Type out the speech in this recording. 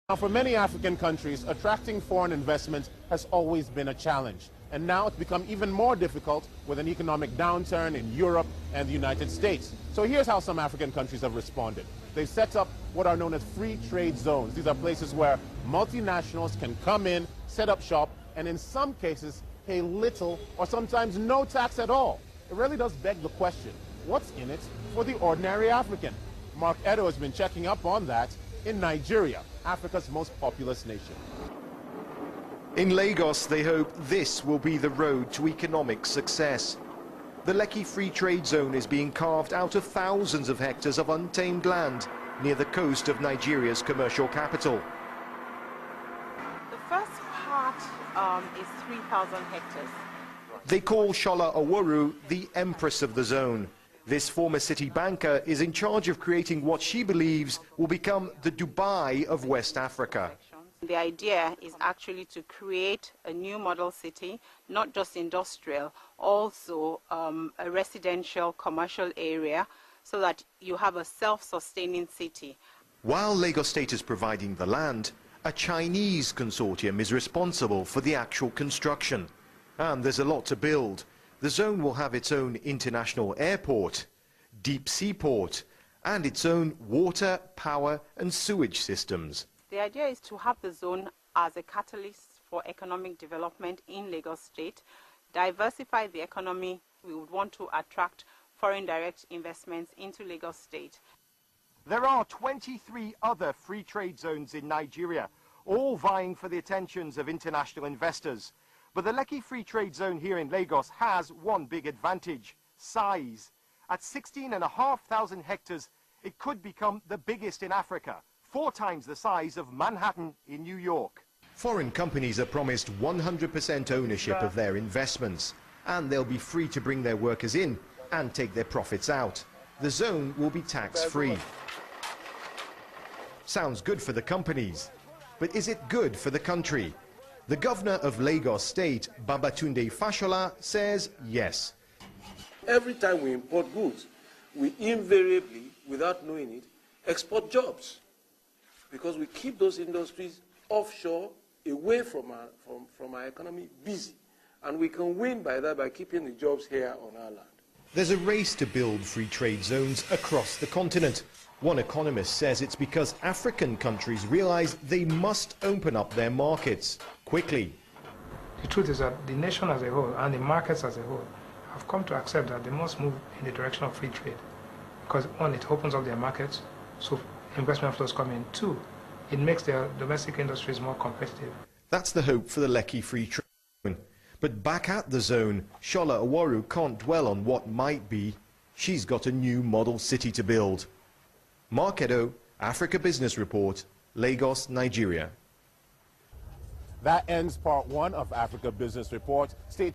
Now, for many African countries, attracting foreign investment has always been a challenge. And now it's become even more difficult with an economic downturn in Europe and the United States. So here's how some African countries have responded. They've set up what are known as free trade zones. These are places where multinationals can come in, set up shop, and in some cases pay little or sometimes no tax at all. It really does beg the question, what's in it for the ordinary African? Mark Edo has been checking up on that in Nigeria, Africa's most populous nation. In Lagos, they hope this will be the road to economic success. The Lekki Free Trade Zone is being carved out of thousands of hectares of untamed land near the coast of Nigeria's commercial capital. The first part is 3,000 hectares. They call Shola Oworu the empress of the zone. This former city banker is in charge of creating what she believes will become the Dubai of West Africa. The idea is actually to create a new model city, not just industrial, also a residential commercial area, so that you have a self-sustaining city. While Lagos State is providing the land, a Chinese consortium is responsible for the actual construction. And there's a lot to build. The zone will have its own international airport, deep sea port, and its own water, power and sewage systems. The idea is to have the zone as a catalyst for economic development in Lagos State, diversify the economy. We would want to attract foreign direct investments into Lagos State. There are 23 other free trade zones in Nigeria, all vying for the attentions of international investors. But the Lekki Free Trade Zone here in Lagos has one big advantage: size. At 16,500 hectares, it could become the biggest in Africa, 4 times the size of Manhattan in New York. Foreign companies are promised 100% ownership of their investments, and they'll be free to bring their workers in and take their profits out. The zone will be tax-free. Sounds good for the companies, but is it good for the country? The governor of Lagos State, Babatunde Fashola, says yes. Every time we import goods, we invariably, without knowing it, export jobs, because we keep those industries offshore, away from our economy, busy. And we can win by that by keeping the jobs here on our land. There's a race to build free trade zones across the continent. One economist says it's because African countries realize they must open up their markets quickly. The truth is that the nation as a whole and the markets as a whole have come to accept that they must move in the direction of free trade. Because one, it opens up their markets, so investment flows come in. Two, it makes their domestic industries more competitive. That's the hope for the Lekki Free Trade Zone. But back at the zone, Shola Oworu can't dwell on what might be. She's got a new model city to build. Mark Edo, Africa Business Report, Lagos, Nigeria. That ends part 1 of Africa Business Report. Stay